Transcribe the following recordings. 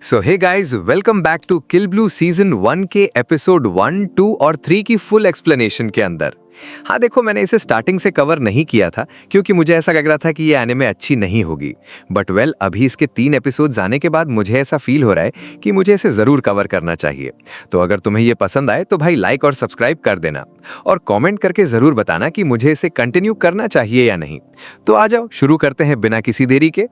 So hey guys, welcome back to kill blue season 1 के episode 1, 2 और 3 की full explanation के अंदर। हाँ देखो, मैंने इसे स्टार्टिंग से कवर नहीं किया था क्योंकि मुझे ऐसा लग रहा था कि ये एनिमे अच्छी नहीं होगी। बट वेल, अभी इसके 3 एपिसोड्स आने के बाद मुझे ऐसा फील हो रहा है कि मुझे इसे जरूर कवर करना चाहिए। तो अगर तुम्हें ये पसंद आए तो भाई लाइक और सब्सक्राइब कर देना और कॉमेंट करके जरूर बताना कि मुझे इसे कंटिन्यू करना चाहिए या नहीं। तो आ जाओ, शुरू करते हैं बिना किसी देरी के।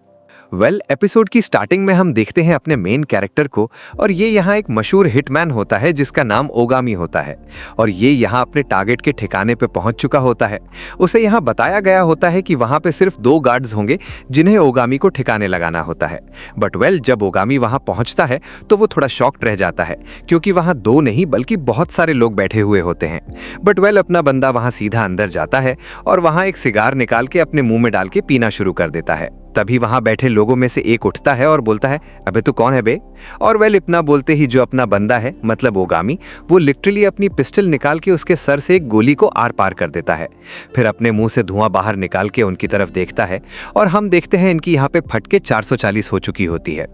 एपिसोड की स्टार्टिंग में हम देखते हैं अपने मेन कैरेक्टर को, और ये यहाँ एक मशहूर हिटमैन होता है जिसका नाम ओगामी होता है। और ये यहाँ अपने टारगेट के ठिकाने पे पहुंच चुका होता है। उसे यहाँ बताया गया होता है कि वहां पे सिर्फ 2 गार्ड्स होंगे जिन्हें ओगामी को ठिकाने लगाना होता है। बट जब ओगामी वहां पहुंचता है तो वो थोड़ा शॉक्ड रह जाता है क्योंकि वहां 2 नहीं बल्कि बहुत सारे लोग बैठे हुए होते हैं। बट अपना बंदा वहां सीधा अंदर जाता है और वहां एक सिगार निकाल के अपने मुंह में डाल के पीना शुरू कर देता है। तभी वहां बैठे लोगों में से एक उठता है और बोलता है, अबे तू कौन है बे? और इतना बोलते ही जो अपना बंदा है, मतलब ओगामी, वो लिटरली अपनी पिस्टल निकाल के उसके सर से एक गोली को आर पार कर देता है। फिर अपने मुंह से धुआं बाहर निकाल के उनकी तरफ देखता है और हम देखते हैं इनकी यहाँ पे फटके 440 हो चुकी होती है।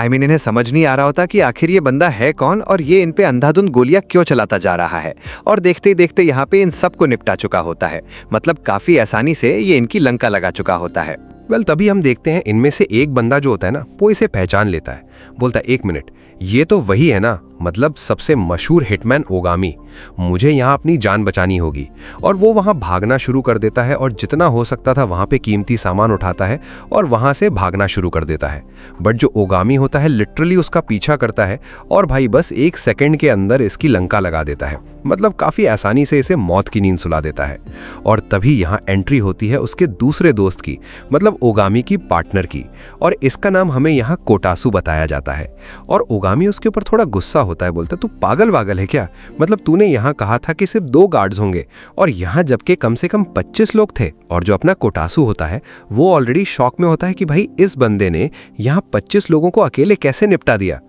इन्हें समझ नहीं आ रहा होता कि आखिर ये बंदा है कौन और ये इन पे अंधाधुंध गोलियां क्यों चलाता जा रहा है। और देखते ही देखते यहाँ पे इन सबको निपटा चुका होता है। मतलब काफी आसानी से ये इनकी लंका लगा चुका होता है। तभी हम देखते हैं इनमें से एक बंदा जो होता है ना, वो इसे पहचान लेता है। बोलता है, 1 मिनट, ये तो वही है ना, मतलब सबसे मशहूर हिटमैन ओगामी। मुझे यहाँ अपनी जान बचानी होगी। और वो वहाँ भागना शुरू कर देता है और जितना हो सकता था वहाँ पे कीमती सामान उठाता है और वहाँ से भागना शुरू कर देता है। बट जो ओगामी होता है लिटरली उसका पीछा करता है और भाई बस 1 सेकंड के अंदर इसकी लंका लगा देता है। मतलब काफ़ी आसानी से इसे मौत की नींद सुला देता है। और तभी यहाँ एंट्री होती है उसके दूसरे दोस्त की, मतलब ओगामी की पार्टनर की। और इसका नाम हमें यहाँ कोटासू बताया जाता है। और ओगामी उसके ऊपर थोड़ा गुस्सा होता है, बोलता है, तू पागल वागल है क्या? मतलब तूने यहाँ कहा था कि सिर्फ 2 गार्ड्स होंगे और यहाँ जबकि कम से कम 25 लोग थे। और जो अपना कोटासू होता है वो ऑलरेडी शॉक में होता है कि भाई इस बंदे ने यहाँ 25 लोगों को अकेले कैसे निपटा दिया।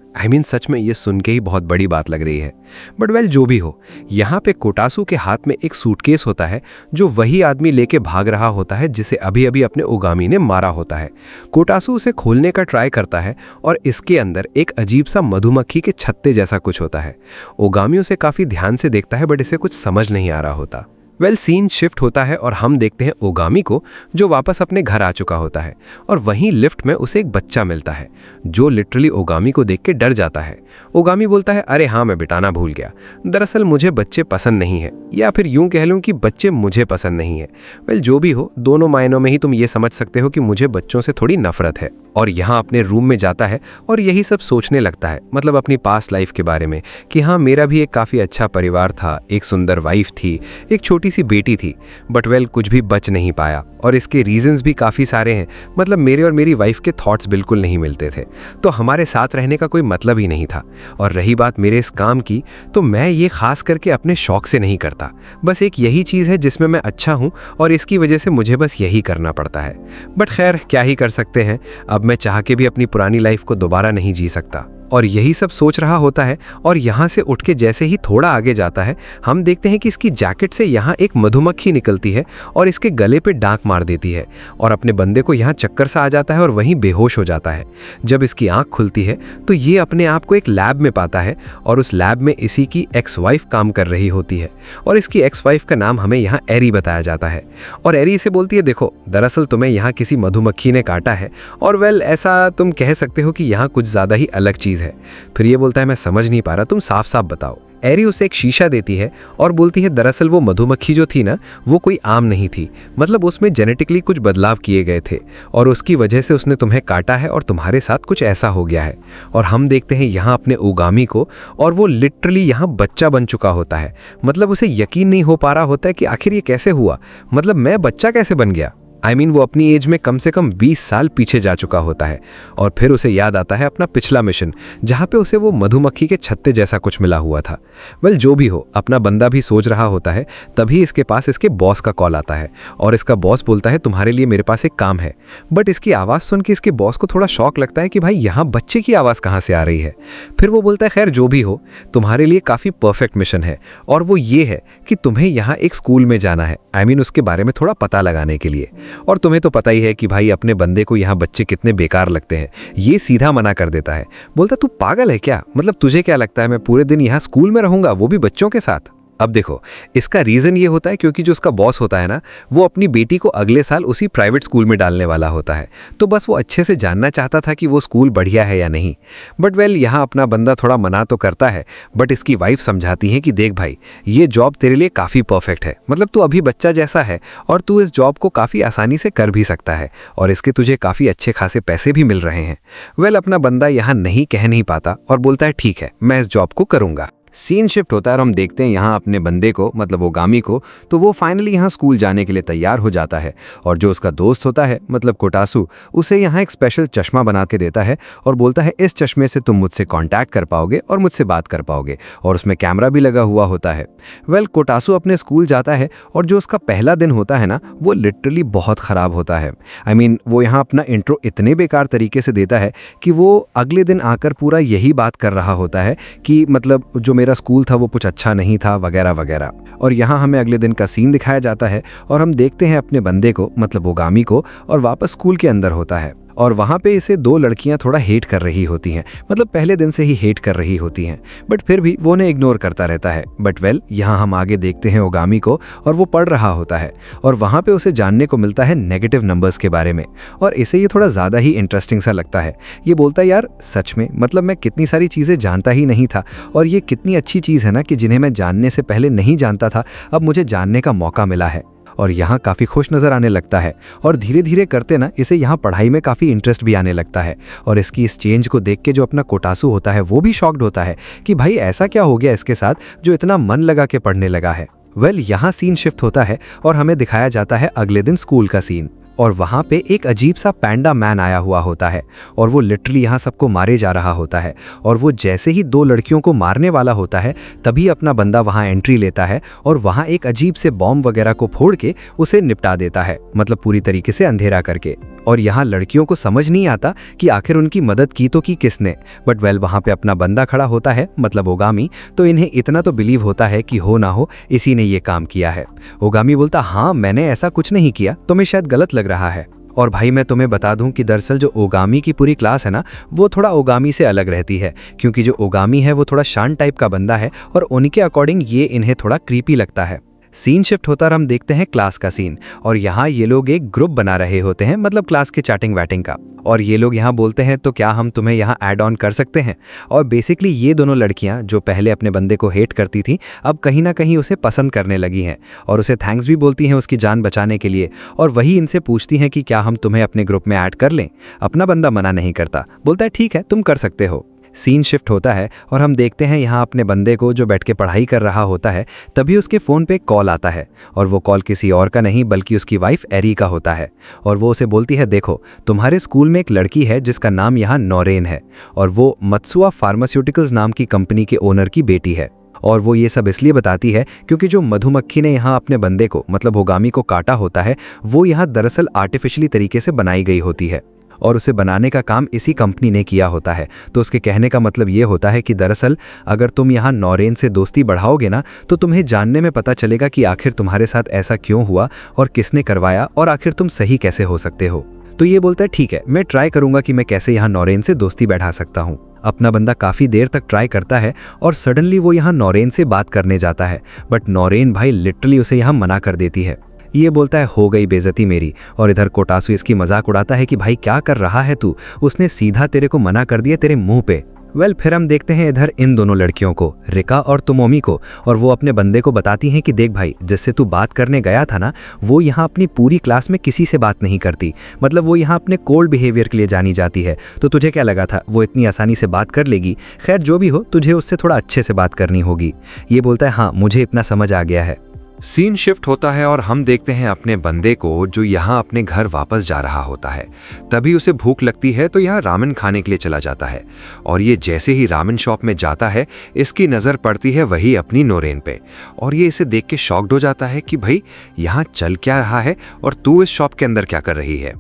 सच में ये सुन के ही बहुत बड़ी बात लग रही है। बट जो भी हो, यहाँ पे कोटासू के हाथ में एक सूटकेस होता है जो वही आदमी लेके भाग रहा होता है जिसे अभी अभी अपने ओगामी ने मारा होता है। कोटासू उसे खोलने का ट्राई करता है और इसके अंदर एक अजीब सा मधुमक्खी के छत्ते जैसा कुछ होता है। ओगामी उसे काफी ध्यान से देखता है बट इसे कुछ समझ नहीं आ रहा होता। सीन शिफ्ट होता है और हम देखते हैं ओगामी को जो वापस अपने घर आ चुका होता है। और वहीं लिफ्ट में उसे एक बच्चा मिलता है जो लिटरली ओगामी को देख के डर जाता है। ओगामी बोलता है, अरे हाँ, मैं बिटाना भूल गया। दरअसल मुझे बच्चे पसंद नहीं है, या फिर यूं कह लूं कि बच्चे मुझे पसंद नहीं है। जो भी हो, दोनों मायनों में ही तुम ये समझ सकते हो कि मुझे बच्चों से थोड़ी नफरत है। और यहाँ अपने रूम में जाता है और यही सब सोचने लगता है, मतलब अपनी पास्ट लाइफ के बारे में, कि हाँ मेरा भी एक काफ़ी अच्छा परिवार था, एक सुंदर वाइफ थी, एक छोटी सी बेटी थी। बट कुछ भी बच नहीं पाया और इसके रीजंस भी काफ़ी सारे हैं। मतलब मेरे और मेरी वाइफ के थॉट्स बिल्कुल नहीं मिलते थे, तो हमारे साथ रहने का कोई मतलब ही नहीं था। और रही बात मेरे इस काम की, तो मैं ये खास करके अपने शौक से नहीं करता। बस एक यही चीज़ है जिसमें मैं अच्छा हूँ और इसकी वजह से मुझे बस यही करना पड़ता है। बट खैर, क्या ही कर सकते हैं, अब मैं चाह के भी अपनी पुरानी लाइफ को दोबारा नहीं जी सकता। और यही सब सोच रहा होता है और यहाँ से उठ के जैसे ही थोड़ा आगे जाता है, हम देखते हैं कि इसकी जैकेट से यहाँ एक मधुमक्खी निकलती है और इसके गले पे डांक मार देती है और अपने बंदे को यहाँ चक्कर सा आ जाता है और वहीं बेहोश हो जाता है। जब इसकी आंख खुलती है तो ये अपने आप को एक लैब में पाता है और उस लैब में इसी की एक्स वाइफ काम कर रही होती है। और इसकी एक्स वाइफ का नाम हमें यहाँ एरी बताया जाता है। और एरी इसे बोलती है, देखो दरअसल तुम्हें यहाँ किसी मधुमक्खी ने काटा है और ऐसा तुम कह सकते हो कि यहाँ कुछ ज़्यादा ही अलग चीज़ है। फिर ये बोलता है, मैं समझ नहीं पा रहा, तुम साफ साफ बताओ। एरी उसे एक शीशा देती है और बोलती है, दरअसल वो मधुमक्खी जो थी ना, वो कोई आम नहीं थी। मतलब उसमें जेनेटिकली कुछ बदलाव किए गए थे और उसकी वजह से उसने तुम्हें काटा है और तुम्हारे साथ कुछ ऐसा हो गया है। और हम देखते हैं यहाँ अपने ओगामी को और वो लिटरली यहाँ बच्चा बन चुका होता है। मतलब उसे यकीन नहीं हो पा रहा होता है कि आखिर ये कैसे हुआ, मतलब मैं बच्चा कैसे बन गया। वो अपनी एज में कम से कम 20 साल पीछे जा चुका होता है। और फिर उसे याद आता है अपना पिछला मिशन, जहाँ पे उसे वो मधुमक्खी के छत्ते जैसा कुछ मिला हुआ था। जो भी हो, अपना बंदा भी सोच रहा होता है, तभी इसके पास इसके बॉस का कॉल आता है और इसका बॉस बोलता है, तुम्हारे लिए मेरे पास एक काम है। बट इसकी आवाज़ सुन के इसके बॉस को थोड़ा शौक लगता है कि भाई यहाँ बच्चे की आवाज़ कहाँ से आ रही है। फिर वो बोलता है, खैर जो भी हो, तुम्हारे लिए काफ़ी परफेक्ट मिशन है और वो ये है कि तुम्हें यहाँ एक स्कूल में जाना है। उसके बारे में थोड़ा पता लगाने के लिए। और तुम्हें तो पता ही है कि भाई अपने बंदे को यहाँ बच्चे कितने बेकार लगते हैं। ये सीधा मना कर देता है, बोलता तू पागल है क्या, मतलब तुझे क्या लगता है मैं पूरे दिन यहाँ स्कूल में रहूंगा, वो भी बच्चों के साथ। अब देखो, इसका रीज़न ये होता है क्योंकि जो उसका बॉस होता है ना, वो अपनी बेटी को अगले साल उसी प्राइवेट स्कूल में डालने वाला होता है। तो बस वो अच्छे से जानना चाहता था कि वो स्कूल बढ़िया है या नहीं। बट वेल, यहाँ अपना बंदा थोड़ा मना तो करता है, बट इसकी वाइफ समझाती है कि देख भाई, ये जॉब तेरे लिए काफ़ी परफेक्ट है, मतलब तू अभी बच्चा जैसा है और तू इस जॉब को काफ़ी आसानी से कर भी सकता है और इसके तुझे काफ़ी अच्छे खासे पैसे भी मिल रहे हैं। वेल, अपना बंदा यहाँ नहीं कह नहीं पाता और बोलता है ठीक है, मैं इस जॉब को करूँगा। सीन शिफ्ट होता है और हम देखते हैं यहाँ अपने बंदे को, मतलब ओगामी को, तो वो फाइनली यहाँ स्कूल जाने के लिए तैयार हो जाता है और जो उसका दोस्त होता है मतलब कोटासू, उसे यहाँ एक स्पेशल चश्मा बना के देता है और बोलता है इस चश्मे से तुम मुझसे कांटेक्ट कर पाओगे और मुझसे बात कर पाओगे, और उसमें कैमरा भी लगा हुआ होता है। वेल, कोटासू अपने स्कूल जाता है और जो उसका पहला दिन होता है ना, वो लिटरली बहुत ख़राब होता है। आई मीन वो यहाँ अपना इंट्रो इतने बेकार तरीके से देता है कि वो अगले दिन आकर पूरा यही बात कर रहा होता है कि मतलब जो मेरा स्कूल था वो कुछ अच्छा नहीं था वगैरह वगैरह। और यहाँ हमें अगले दिन का सीन दिखाया जाता है और हम देखते हैं अपने बंदे को, मतलब ओगामी को, और वापस स्कूल के अंदर होता है और वहाँ पे इसे दो लड़कियाँ थोड़ा हेट कर रही होती हैं, मतलब पहले दिन से ही हेट कर रही होती हैं, बट फिर भी वो उन्हें इग्नोर करता रहता है। बट वेल, यहाँ हम आगे देखते हैं ओगामी को और वो पढ़ रहा होता है और वहाँ पे उसे जानने को मिलता है नेगेटिव नंबर्स के बारे में, और इसे ये थोड़ा ज़्यादा ही इंटरेस्टिंग सा लगता है। ये बोलता है यार सच में, मतलब मैं कितनी सारी चीज़ें जानता ही नहीं था और ये कितनी अच्छी चीज़ है ना कि जिन्हें मैं जानने से पहले नहीं जानता था, अब मुझे जानने का मौका मिला है। और यहाँ काफ़ी खुश नज़र आने लगता है और धीरे धीरे करते ना इसे यहाँ पढ़ाई में काफ़ी इंटरेस्ट भी आने लगता है। और इसकी इस चेंज को देख के जो अपना कोटासू होता है वो भी शॉक्ड होता है कि भाई ऐसा क्या हो गया इसके साथ जो इतना मन लगा के पढ़ने लगा है। वेल, यहाँ सीन शिफ्ट होता है और हमें दिखाया जाता है अगले दिन स्कूल का सीन, और वहाँ पे एक अजीब सा पैंडा मैन आया हुआ होता है और वो लिटरली यहाँ सबको मारे जा रहा होता है। और वो जैसे ही दो लड़कियों को मारने वाला होता है तभी अपना बंदा वहाँ एंट्री लेता है और वहाँ एक अजीब से बॉम्ब वगैरह को फोड़ के उसे निपटा देता है, मतलब पूरी तरीके से अंधेरा करके। और यहाँ लड़कियों को समझ नहीं आता कि आखिर उनकी मदद की तो की किसने। बट वेल, वहाँ पे अपना बंदा खड़ा होता है, मतलब ओगामी, तो इन्हें इतना तो बिलीव होता है कि हो ना हो इसी ने ये काम किया है। ओगामी बोलता हाँ मैंने ऐसा कुछ नहीं किया, तुम्हें शायद गलत लग रहा है। और भाई मैं तुम्हें बता दूं कि दरअसल जो ओगामी की पूरी क्लास है ना, वो थोड़ा ओगामी से अलग रहती है, क्योंकि जो ओगामी है वो थोड़ा शांत टाइप का बंदा है और उनके अकॉर्डिंग ये इन्हें थोड़ा क्रीपी लगता है। सीन शिफ्ट होता और हम देखते हैं क्लास का सीन, और यहाँ ये लोग एक ग्रुप बना रहे होते हैं, मतलब क्लास के चैटिंग वैटिंग का। और ये लोग यहाँ बोलते हैं तो क्या हम तुम्हें यहाँ ऐड ऑन कर सकते हैं। और बेसिकली ये दोनों लड़कियाँ जो पहले अपने बंदे को हेट करती थी, अब कहीं ना कहीं उसे पसंद करने लगी हैं और उसे थैंक्स भी बोलती हैं उसकी जान बचाने के लिए। और वही इनसे पूछती हैं कि क्या हम तुम्हें अपने ग्रुप में ऐड कर लें। अपना बंदा मना नहीं करता, बोलता है ठीक है तुम कर सकते हो। सीन शिफ्ट होता है और हम देखते हैं यहाँ अपने बंदे को जो बैठ के पढ़ाई कर रहा होता है। तभी उसके फ़ोन पे कॉल आता है और वो कॉल किसी और का नहीं बल्कि उसकी वाइफ एरी का होता है। और वो उसे बोलती है देखो तुम्हारे स्कूल में एक लड़की है जिसका नाम यहाँ नोरेन है और वो मत्सुआ फार्मास्यूटिकल्स नाम की कंपनी के ओनर की बेटी है। और वो ये सब इसलिए बताती है क्योंकि जो मधुमक्खी ने यहाँ अपने बंदे को, मतलब ओगामी को काटा होता है, वो यहाँ दरअसल आर्टिफिशियली तरीके से बनाई गई होती है और उसे बनाने का काम इसी कंपनी ने किया होता है। तो उसके कहने का मतलब ये होता है कि दरअसल अगर तुम यहाँ नोरेन से दोस्ती बढ़ाओगे ना, तो तुम्हें जानने में पता चलेगा कि आखिर तुम्हारे साथ ऐसा क्यों हुआ और किसने करवाया और आखिर तुम सही कैसे हो सकते हो। तो ये बोलता है ठीक है मैं ट्राई करूंगा कि मैं कैसे यहाँ नोरेन से दोस्ती बैठा सकता हूँ। अपना बंदा काफ़ी देर तक ट्राई करता है और सडनली वो यहाँ नोरेन से बात करने जाता है, बट नोरेन भाई लिटरली उसे यहाँ मना कर देती है। ये बोलता है हो गई बेइज्जती मेरी। और इधर कोटासू इसकी मजाक उड़ाता है कि भाई क्या कर रहा है तू, उसने सीधा तेरे को मना कर दिया तेरे मुंह पे। वेल, फिर हम देखते हैं इधर इन दोनों लड़कियों को, रिका और तोमोमी को, और वो अपने बंदे को बताती हैं कि देख भाई जिससे तू बात करने गया था ना, वो यहाँ अपनी पूरी क्लास में किसी से बात नहीं करती, मतलब वो यहाँ अपने कोल्ड बिहेवियर के लिए जानी जाती है। तो तुझे क्या लगा था वो इतनी आसानी से बात कर लेगी। खैर जो भी हो, तुझे उससे थोड़ा अच्छे से बात करनी होगी। ये बोलता है हाँ मुझे इतना समझ आ गया है। सीन शिफ्ट होता है और हम देखते हैं अपने बंदे को जो यहाँ अपने घर वापस जा रहा होता है। तभी उसे भूख लगती है तो यहाँ रामेन खाने के लिए चला जाता है और ये जैसे ही रामेन शॉप में जाता है इसकी नज़र पड़ती है वही अपनी नोरेन पे और ये इसे देख के शॉक्ड हो जाता है कि भाई यहाँ चल क्या रहा है और तू इस शॉप के अंदर क्या कर रही है।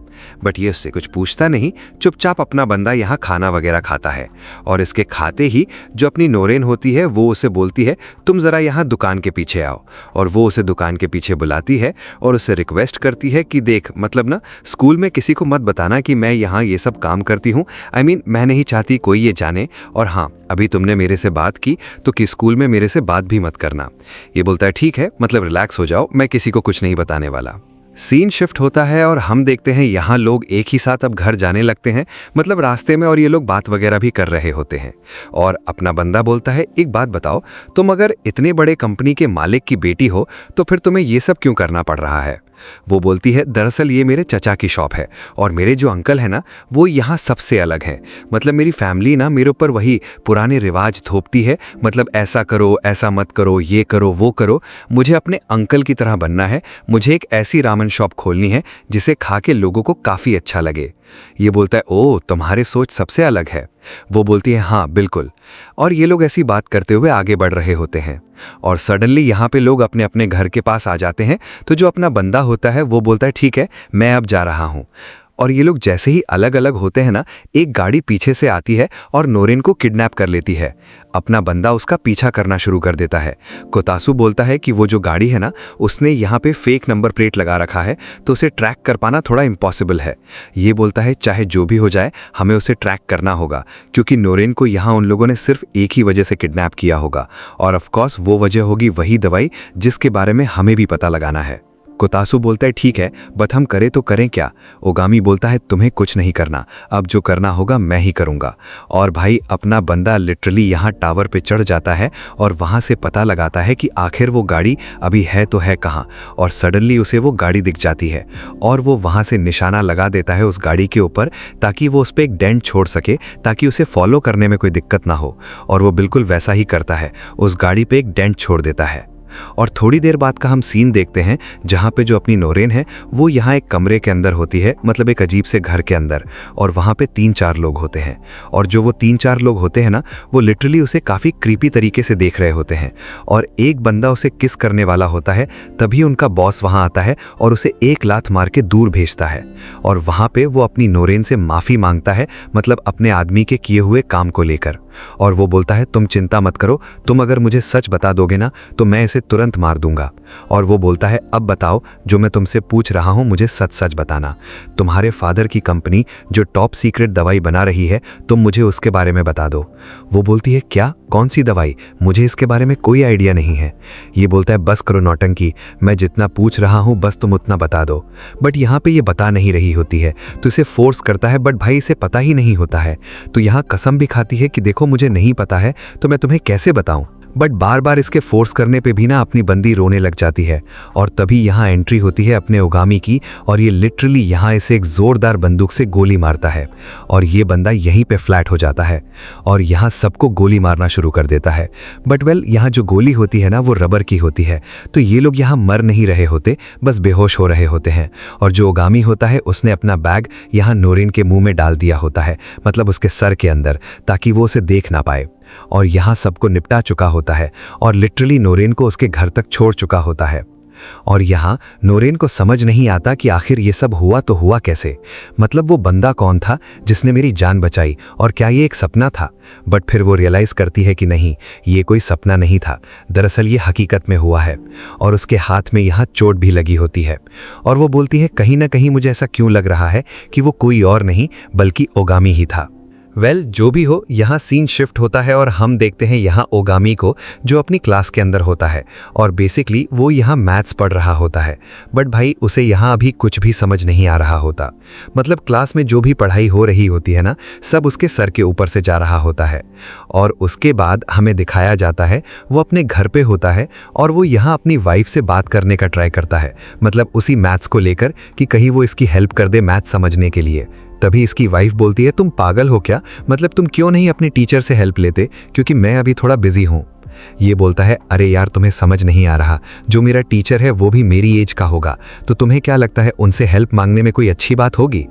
बट ये उससे कुछ पूछता नहीं, चुपचाप अपना बंदा यहाँ खाना वगैरह खाता है। और इसके खाते ही जो अपनी नोरेन होती है वो उसे बोलती है तुम ज़रा यहाँ दुकान के पीछे आओ। और वो उसे दुकान के पीछे बुलाती है और उससे रिक्वेस्ट करती है कि देख, मतलब ना, स्कूल में किसी को मत बताना कि मैं यहाँ ये सब काम करती हूँ। मैं नहीं चाहती कोई ये जाने। और हाँ, अभी तुमने मेरे से बात की तो कि स्कूल में मेरे से बात भी मत करना। ये बोलता है ठीक है, मतलब रिलैक्स हो जाओ, मैं किसी को कुछ नहीं बताने वाला। सीन शिफ्ट होता है और हम देखते हैं यहाँ लोग एक ही साथ अब घर जाने लगते हैं, मतलब रास्ते में, और ये लोग बात वगैरह भी कर रहे होते हैं। और अपना बंदा बोलता है एक बात बताओ, तुम अगर इतने बड़े कंपनी के मालिक की बेटी हो तो फिर तुम्हें ये सब क्यों करना पड़ रहा है? वो बोलती है दरअसल ये मेरे चचा की शॉप है और मेरे जो अंकल है ना वो यहाँ सबसे अलग हैं। मतलब मेरी फैमिली ना मेरे ऊपर वही पुराने रिवाज थोपती है, मतलब ऐसा करो, ऐसा मत करो, ये करो, वो करो। मुझे अपने अंकल की तरह बनना है। मुझे एक ऐसी रामन शॉप खोलनी है जिसे खा के लोगों को काफ़ी अच्छा लगे। ये बोलता है ओ, तुम्हारी सोच सबसे अलग है। वो बोलती है हाँ बिल्कुल। और ये लोग ऐसी बात करते हुए आगे बढ़ रहे होते हैं और सडनली यहाँ पे लोग अपने अपने घर के पास आ जाते हैं। तो जो अपना बंदा होता है वो बोलता है ठीक है, मैं अब जा रहा हूँ। और ये लोग जैसे ही अलग अलग होते हैं ना, एक गाड़ी पीछे से आती है और नोरेन को किडनैप कर लेती है। अपना बंदा उसका पीछा करना शुरू कर देता है। कोतासू बोलता है कि वो जो गाड़ी है ना उसने यहाँ पे फेक नंबर प्लेट लगा रखा है, तो उसे ट्रैक कर पाना थोड़ा इम्पॉसिबल है। ये बोलता है चाहे जो भी हो जाए हमें उसे ट्रैक करना होगा, क्योंकि नोरेन को यहाँ उन लोगों ने सिर्फ एक ही वजह से किडनैप किया होगा, और ऑफकोर्स वो वजह होगी वही दवाई जिसके बारे में हमें भी पता लगाना है। कोतासू बोलता है ठीक है, बट हम करें तो करें क्या? ओगामी बोलता है तुम्हें कुछ नहीं करना, अब जो करना होगा मैं ही करूंगा। और भाई अपना बंदा लिटरली यहाँ टावर पे चढ़ जाता है और वहाँ से पता लगाता है कि आखिर वो गाड़ी अभी है तो है कहाँ। और सडनली उसे वो गाड़ी दिख जाती है और वो वहाँ से निशाना लगा देता है उस गाड़ी के ऊपर, ताकि वो उस पर एक डेंट छोड़ सके, ताकि उसे फॉलो करने में कोई दिक्कत ना हो। और वो बिल्कुल वैसा ही करता है, उस गाड़ी पे एक डेंट छोड़ देता है। और थोड़ी देर बाद का हम सीन देखते हैं जहाँ पे जो अपनी नोरेन है वो यहाँ एक कमरे के अंदर होती है, मतलब एक अजीब से घर के अंदर, और वहाँ पे 3-4 लोग होते हैं। और जो वो 3-4 लोग होते हैं ना वो लिटरली उसे काफ़ी क्रीपी तरीके से देख रहे होते हैं। और एक बंदा उसे किस करने वाला होता है, तभी उनका बॉस वहाँ आता है और उसे एक लात मार के दूर भेजता है। और वहाँ पे वो अपनी नोरेन से माफ़ी मांगता है, मतलब अपने आदमी के किए हुए काम को लेकर। और वो बोलता है तुम चिंता मत करो, तुम अगर मुझे सच बता दोगे ना तो मैं इसे तुरंत मार दूंगा। और वो बोलता है अब बताओ, जो मैं तुमसे पूछ रहा हूं मुझे सच सच बताना। तुम्हारे फादर की कंपनी जो टॉप सीक्रेट दवाई बना रही है, तुम मुझे उसके बारे में बता दो। वो बोलती है क्या, कौन सी दवाई? मुझे इसके बारे में कोई आइडिया नहीं है। ये बोलता है बस करो नौटंकी, मैं जितना पूछ रहा हूं बस तुम उतना बता दो। बट यहाँ पे ये बता नहीं रही होती है तो इसे फोर्स करता है, बट भाई इसे पता ही नहीं होता है। तो यहाँ कसम भी खाती है कि देखो मुझे नहीं पता है तो मैं तुम्हें कैसे बताऊं। बट बार बार इसके फोर्स करने पे भी ना अपनी बंदी रोने लग जाती है। और तभी यहाँ एंट्री होती है अपने ओगामी की, और ये लिटरली यहाँ इसे एक जोरदार बंदूक से गोली मारता है और ये बंदा यहीं पे फ्लैट हो जाता है और यहाँ सबको गोली मारना शुरू कर देता है। बट वेल, यहाँ जो गोली होती है ना वो रबर की होती है, तो ये लोग यहाँ मर नहीं रहे होते, बस बेहोश हो रहे होते हैं। और जो ओगामी होता है उसने अपना बैग यहाँ नोरेन के मुंह में डाल दिया होता है, मतलब उसके सर के अंदर, ताकि वो उसे देख ना पाए। और यहाँ सबको निपटा चुका होता है और लिटरली नोरेन को उसके घर तक छोड़ चुका होता है। और यहाँ नोरेन को समझ नहीं आता कि आखिर ये सब हुआ तो हुआ कैसे, मतलब वो बंदा कौन था जिसने मेरी जान बचाई, और क्या ये एक सपना था? बट फिर वो रियलाइज़ करती है कि नहीं, ये कोई सपना नहीं था, दरअसल ये हकीकत में हुआ है। और उसके हाथ में यहाँ चोट भी लगी होती है और वो बोलती है कहीं ना कहीं मुझे ऐसा क्यों लग रहा है कि वो कोई और नहीं बल्कि ओगामी ही था। वेल, जो भी हो, यहाँ सीन शिफ्ट होता है और हम देखते हैं यहाँ ओगामी को, जो अपनी क्लास के अंदर होता है और बेसिकली वो यहाँ मैथ्स पढ़ रहा होता है। बट भाई उसे यहाँ अभी कुछ भी समझ नहीं आ रहा होता, मतलब क्लास में जो भी पढ़ाई हो रही होती है ना सब उसके सर के ऊपर से जा रहा होता है। और उसके बाद हमें दिखाया जाता है वो अपने घर पे होता है और वो यहाँ अपनी वाइफ से बात करने का ट्राई करता है, मतलब उसी मैथ्स को लेकर कि कहीं वो इसकी हेल्प कर दे मैथ्स समझने के लिए। तभी इसकी वाइफ बोलती है तुम पागल हो क्या, मतलब तुम क्यों नहीं अपने टीचर से हेल्प लेते, क्योंकि मैं अभी थोड़ा बिजी हूँ। ये बोलता है अरे यार तुम्हें समझ नहीं आ रहा, जो मेरा टीचर है वो भी मेरी एज का होगा, तो तुम्हें क्या लगता है उनसे हेल्प मांगने में कोई अच्छी बात होगी?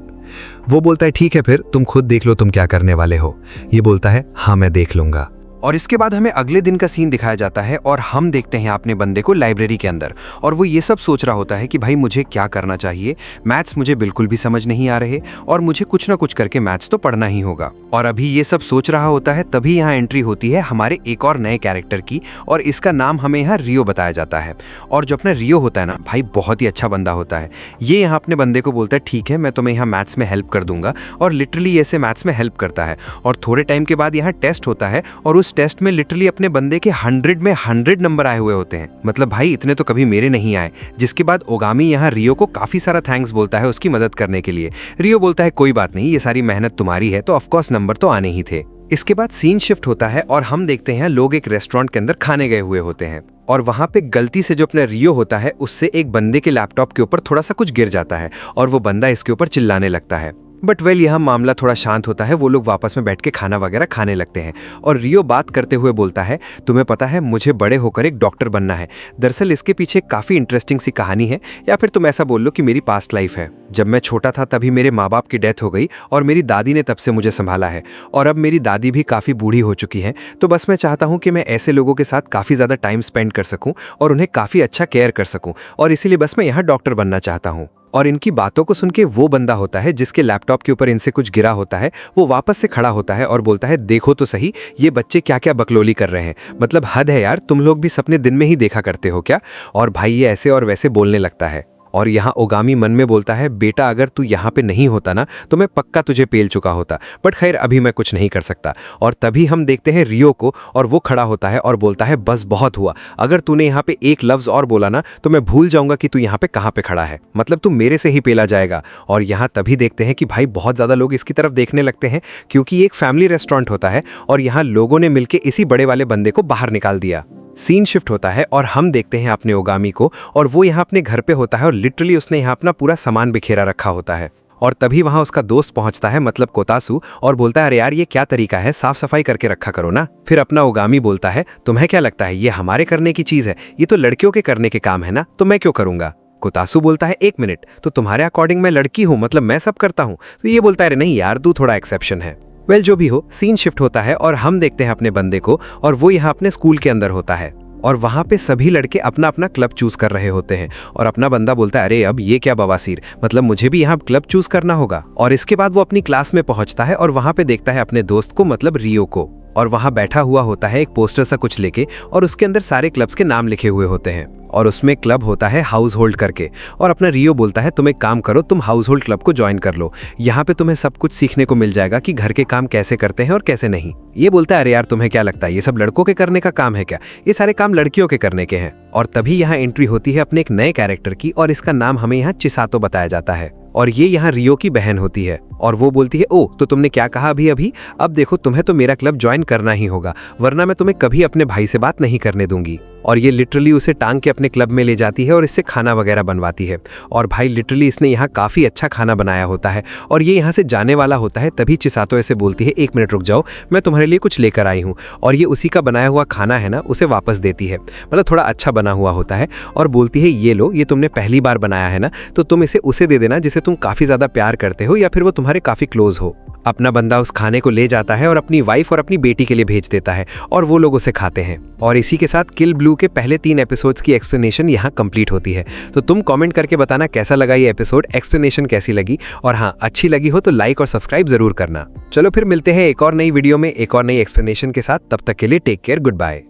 वो बोलता है ठीक है फिर तुम खुद देख लो तुम क्या करने वाले हो। ये बोलता है हाँ मैं देख लूंगा। और इसके बाद हमें अगले दिन का सीन दिखाया जाता है और हम देखते हैं अपने बंदे को लाइब्रेरी के अंदर, और वो ये सब सोच रहा होता है कि भाई मुझे क्या करना चाहिए, मैथ्स मुझे बिल्कुल भी समझ नहीं आ रहे और मुझे कुछ ना कुछ करके मैथ्स तो पढ़ना ही होगा। और अभी ये सब सोच रहा होता है तभी यहाँ एंट्री होती है हमारे एक और नए कैरेक्टर की, और इसका नाम हमें यहाँ रियो बताया जाता है। और जो अपना रियो होता है ना भाई, बहुत ही अच्छा बंदा होता है। ये यहाँ अपने बंदे को बोलता है ठीक है मैं तुम्हें यहाँ मैथ्स में हेल्प कर दूंगा, और लिटरली ऐसे मैथ्स में हेल्प करता है। और थोड़े टाइम के बाद यहाँ टेस्ट होता है और उस टेस्ट में लिटरली अपने बंदे के 100 में 100 नंबर आए हुए होते हैं। मतलब भाई इतने तो कभी मेरे नहीं आए। जिसके बाद ओगामी यहाँ रियो को काफी सारा थैंक्स बोलता है उसकी मदद करने के लिए। रियो बोलता है कोई बात नहीं, ये सारी मेहनत तुम्हारी है तो ऑफकोर्स नंबर तो आने ही थे। इसके बाद सीन शिफ्ट होता है और हम देखते हैं लोग एक रेस्टोरेंट के अंदर खाने गए हुए होते हैं, और वहां पे गलती से जो अपना रियो होता है उससे एक बंदे के लैपटॉप के ऊपर थोड़ा सा कुछ गिर जाता है और वो बंदा इसके ऊपर चिल्लाने लगता है। बट वेल यहाँ मामला थोड़ा शांत होता है, वो लोग वापस में बैठ के खाना वगैरह खाने लगते हैं। और रियो बात करते हुए बोलता है तुम्हें पता है मुझे बड़े होकर एक डॉक्टर बनना है। दरअसल इसके पीछे काफ़ी इंटरेस्टिंग सी कहानी है, या फिर तुम ऐसा बोल लो कि मेरी पास्ट लाइफ है। जब मैं छोटा था तभी मेरे माँ बाप की डेथ हो गई और मेरी दादी ने तब से मुझे संभाला है, और अब मेरी दादी भी काफ़ी बूढ़ी हो चुकी है। तो बस मैं चाहता हूँ कि मैं ऐसे लोगों के साथ काफ़ी ज़्यादा टाइम स्पेंड कर सकूँ और उन्हें काफ़ी अच्छा केयर कर सकूँ, और इसीलिए बस मैं यहाँ डॉक्टर बनना चाहता हूँ। और इनकी बातों को सुन के वो बंदा होता है जिसके लैपटॉप के ऊपर इनसे कुछ गिरा होता है, वो वापस से खड़ा होता है और बोलता है देखो तो सही ये बच्चे क्या क्या बकलोली कर रहे हैं, मतलब हद है यार, तुम लोग भी सपने दिन में ही देखा करते हो क्या। और भाई ये ऐसे और वैसे बोलने लगता है। और यहाँ ओगामी मन में बोलता है बेटा अगर तू यहाँ पे नहीं होता ना तो मैं पक्का तुझे पेल चुका होता, बट खैर अभी मैं कुछ नहीं कर सकता। और तभी हम देखते हैं रियो को, और वो खड़ा होता है और बोलता है बस बहुत हुआ, अगर तूने यहाँ पे एक लफ्ज और बोला ना तो मैं भूल जाऊंगा कि तू यहाँ पे कहाँ पे खड़ा है, मतलब तू मेरे से ही पेला जाएगा। और यहाँ तभी देखते हैं कि भाई बहुत ज़्यादा लोग इसकी तरफ देखने लगते हैं, क्योंकि ये एक फैमिली रेस्टोरेंट होता है और यहाँ लोगों ने मिलकर इसी बड़े वाले बंदे को बाहर निकाल दिया। सीन शिफ्ट होता है और हम देखते हैं अपने ओगामी को, और वो यहाँ अपने घर पे होता है और लिटरली उसने यहाँ अपना पूरा सामान बिखेरा रखा होता है। और तभी वहाँ उसका दोस्त पहुँचता है, मतलब कोतासू, और बोलता है अरे यार ये क्या तरीका है, साफ सफाई करके रखा करो ना। फिर अपना ओगामी बोलता है तुम्हें क्या लगता है ये हमारे करने की चीज़ है, ये तो लड़कियों के करने के काम है ना, तो मैं क्यों करूँगा। कोतासू बोलता है एक मिनट, तो तुम्हारे अकॉर्डिंग मैं लड़की हूँ, मतलब मैं सब करता हूँ। तो ये बोलता है अरे नहीं यार तू थोड़ा एक्सेप्शन है। वेल जो भी हो, सीन शिफ्ट होता है और हम देखते हैं अपने बंदे को, और वो यहाँ अपने स्कूल के अंदर होता है, और वहाँ पे सभी लड़के अपना अपना क्लब चूज कर रहे होते हैं। और अपना बंदा बोलता है अरे अब ये क्या बवासीर, मतलब मुझे भी यहाँ क्लब चूज करना होगा। और इसके बाद वो अपनी क्लास में पहुँचता है और वहाँ पे देखता है अपने दोस्त को, मतलब रियो को, और वहाँ बैठा हुआ होता है एक पोस्टर सा कुछ लेके, और उसके अंदर सारे क्लब्स के नाम लिखे हुए होते हैं, और उसमें क्लब होता है हाउस होल्ड करके। और अपना रियो बोलता है तुम एक काम करो, तुम हाउस होल्ड क्लब को ज्वाइन कर लो, यहाँ पे तुम्हें सब कुछ सीखने को मिल जाएगा कि घर के काम कैसे करते हैं और कैसे नहीं। ये बोलता है अरे यार तुम्हें क्या लगता है ये सब लड़कों के करने का काम है क्या, ये सारे काम लड़कियों के करने के हैं। और तभी यहाँ एंट्री होती है अपने एक नए कैरेक्टर की, और इसका नाम हमें यहाँ चिसातो बताया जाता है, और ये यहाँ रियो की बहन होती है। और वो बोलती है ओ तो तुमने क्या कहा अभी, अब देखो तुम्हें तो मेरा क्लब ज्वाइन करना ही होगा, वरना मैं तुम्हें कभी अपने भाई से बात नहीं करने दूंगी। और ये लिटरली उसे टांग के अपने क्लब में ले जाती है और इससे खाना वगैरह बनवाती है। और भाई लिटरली इसने यहाँ काफ़ी अच्छा खाना बनाया होता है, और ये यहाँ से जाने वाला होता है, तभी चिसातो ऐसे बोलती है एक मिनट रुक जाओ, मैं तुम्हारे लिए कुछ लेकर आई हूँ। और ये उसी का बनाया हुआ खाना है ना, उसे वापस देती है, मतलब थोड़ा अच्छा बना हुआ होता है, और बोलती है ये लो, ये तुमने पहली बार बनाया है ना, तो तुम इसे उसे दे देना जिसे तुम काफ़ी ज़्यादा प्यार करते हो या फिर वो तुम्हारे काफ़ी क्लोज हो। अपना बंदा उस खाने को ले जाता है और अपनी वाइफ और अपनी बेटी के लिए भेज देता है, और वो लोग उसे खाते हैं। और इसी के साथ किल ब्लू के पहले 3 एपिसोड्स की एक्सप्लेनेशन यहाँ कंप्लीट होती है। तो तुम कमेंट करके बताना कैसा लगा ये एपिसोड, एक्सप्लेनेशन कैसी लगी, और हाँ अच्छी लगी हो तो लाइक और सब्सक्राइब जरूर करना। चलो फिर मिलते हैं एक और नई वीडियो में एक और नई एक्सप्लेनेशन के साथ, तब तक के लिए टेक केयर, गुड बाय।